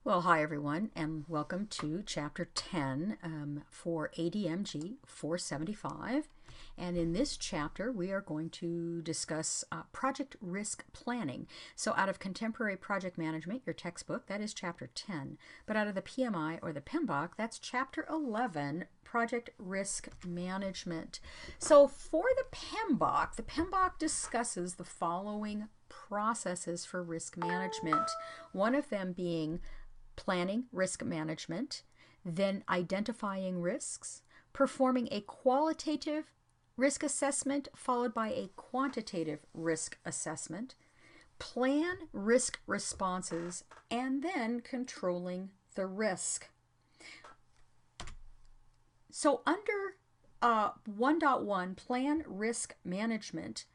Well, hi everyone, and welcome to Chapter 10 for ADMG 475. And in this chapter, we are going to discuss project risk planning. So out of Contemporary Project Management, your textbook, that is Chapter 10. But out of the PMI or the PMBOK, that's Chapter 11, Project Risk Management. So for the PMBOK discusses the following processes for risk management. One of them being planning risk management, then identifying risks, performing a qualitative risk assessment followed by a quantitative risk assessment, plan risk responses, and then controlling the risk. So under 1.1, plan risk management,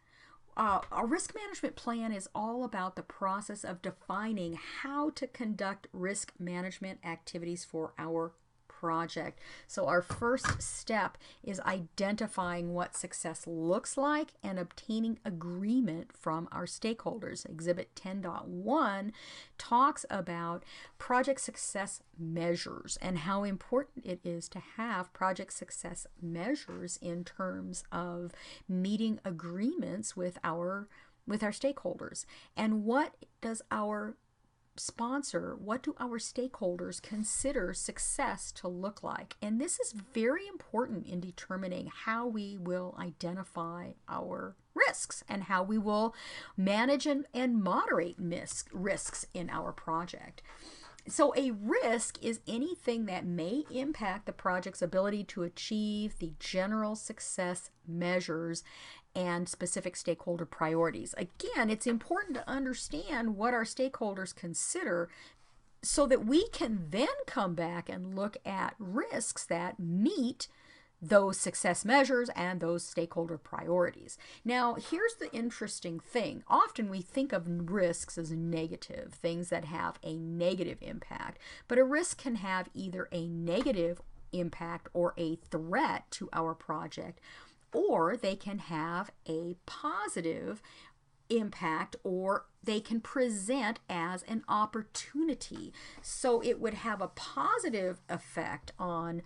a risk management plan is all about the process of defining how to conduct risk management activities for our project. So our first step is identifying what success looks like and obtaining agreement from our stakeholders. Exhibit 10.1 talks about project success measures and how important it is to have project success measures in terms of meeting agreements with our stakeholders. And what does our sponsor, what do our stakeholders consider success to look like? And this is very important in determining how we will identify our risks and how we will manage and moderate risks in our project. So a risk is anything that may impact the project's ability to achieve the general success measures and specific stakeholder priorities. Again, it's important to understand what our stakeholders consider so that we can then come back and look at risks that meet those success measures and those stakeholder priorities. Now, here's the interesting thing. Often we think of risks as negative, things that have a negative impact, but a risk can have either a negative impact or a threat to our project, or they can have a positive impact, or they can present as an opportunity. So it would have a positive effect on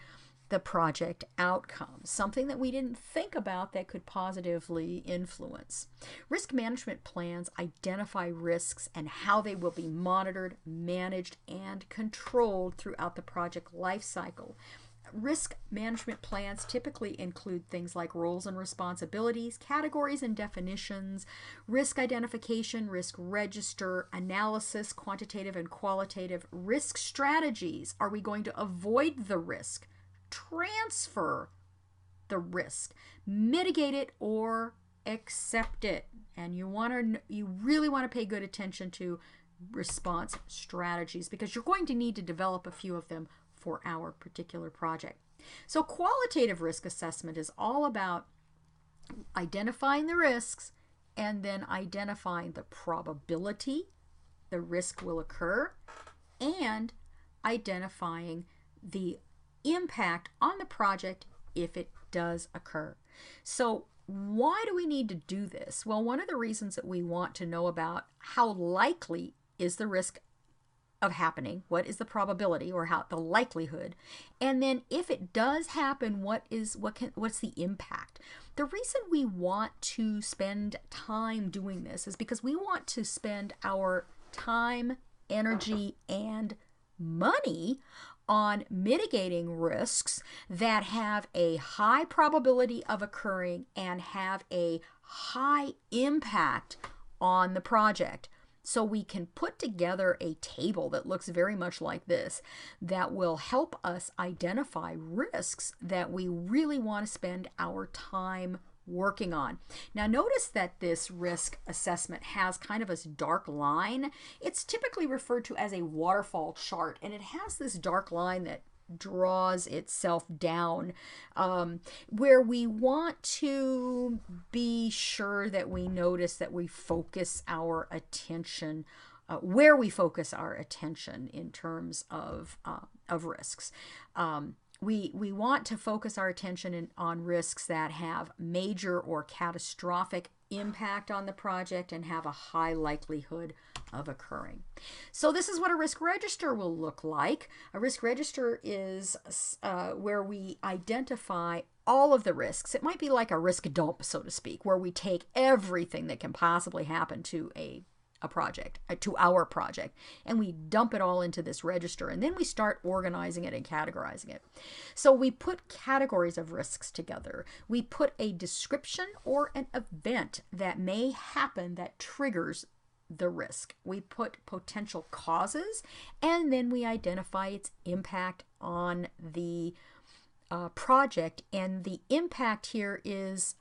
the project outcome, something that we didn't think about that could positively influence. Risk management plans identify risks and how they will be monitored, managed, and controlled throughout the project life cycle. Risk management plans typically include things like roles and responsibilities, categories and definitions, risk identification, risk register, analysis, quantitative and qualitative, risk strategies. Are we going to avoid the risk, transfer the risk, mitigate it, or accept it? And you really want to pay good attention to response strategies because you're going to need to develop a few of them for our particular project. So qualitative risk assessment is all about identifying the risks and then identifying the probability the risk will occur and identifying the impact on the project if it does occur. So why do we need to do this? Well, one of the reasons that we want to know about how likely is the risk of happening, what is the probability or how the likelihood, and then if it does happen, what's the impact? The reason we want to spend time doing this is because we want to spend our time, energy, and money on mitigating risks that have a high probability of occurring and have a high impact on the project. So we can put together a table that looks very much like this that will help us identify risks that we really want to spend our time working on. Now notice that this risk assessment has kind of a dark line. It's typically referred to as a waterfall chart, and it has this dark line that draws itself down, where we want to be sure that we notice that we focus our attention, where we focus our attention in terms of risks. We want to focus our attention on risks that have major or catastrophic impact on the project and have a high likelihood of occurring. So this is what a risk register will look like. A risk register is where we identify all of the risks. It might be like a risk dump, so to speak, where we take everything that can possibly happen to a project, to our project, and we dump it all into this register, and then we start organizing it and categorizing it. So we put categories of risks together. We put a description or an event that may happen that triggers the risk. We put potential causes, and then we identify its impact on the project. And the impact here is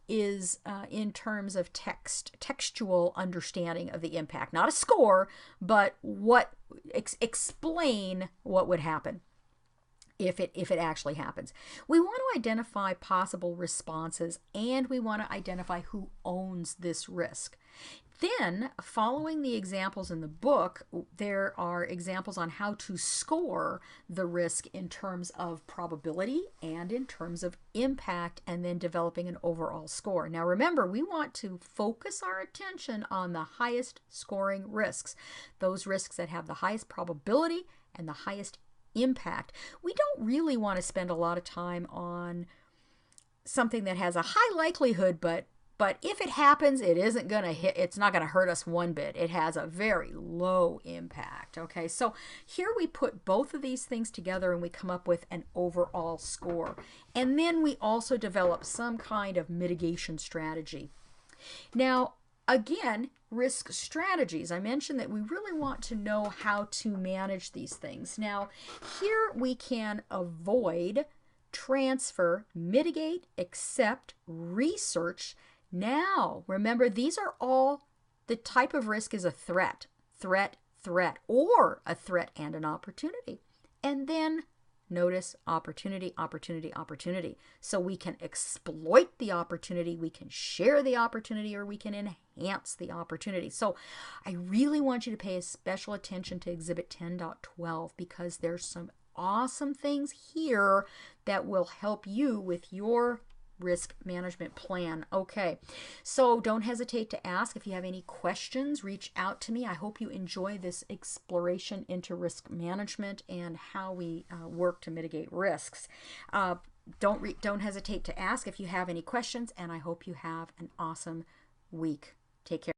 in terms of textual understanding of the impact, not a score, but what explain what would happen if it actually happens. We want to identify possible responses, and we want to identify who owns this risk. Then, following the examples in the book, there are examples on how to score the risk in terms of probability and in terms of impact, and then developing an overall score. Now remember, we want to focus our attention on the highest scoring risks, those risks that have the highest probability and the highest impact. We don't really want to spend a lot of time on something that has a high likelihood, but if it happens, it isn't going to hit, it's not going to hurt us one bit. It has a very low impact. Okay, so here we put both of these things together and we come up with an overall score. And then we also develop some kind of mitigation strategy. Now, again, risk strategies. I mentioned that we really want to know how to manage these things. Now, here we can avoid, transfer, mitigate, accept, research. Now, remember, these are all, the type of risk is a threat, or a threat and an opportunity. And then notice opportunity, opportunity, opportunity. So we can exploit the opportunity, we can share the opportunity, or we can enhance the opportunity. So I really want you to pay special attention to Exhibit 10.12 because there's some awesome things here that will help you with your risk management plan. Okay, so don't hesitate to ask. If you have any questions, reach out to me. I hope you enjoy this exploration into risk management and how we work to mitigate risks. Don't hesitate to ask if you have any questions, and I hope you have an awesome week. Take care.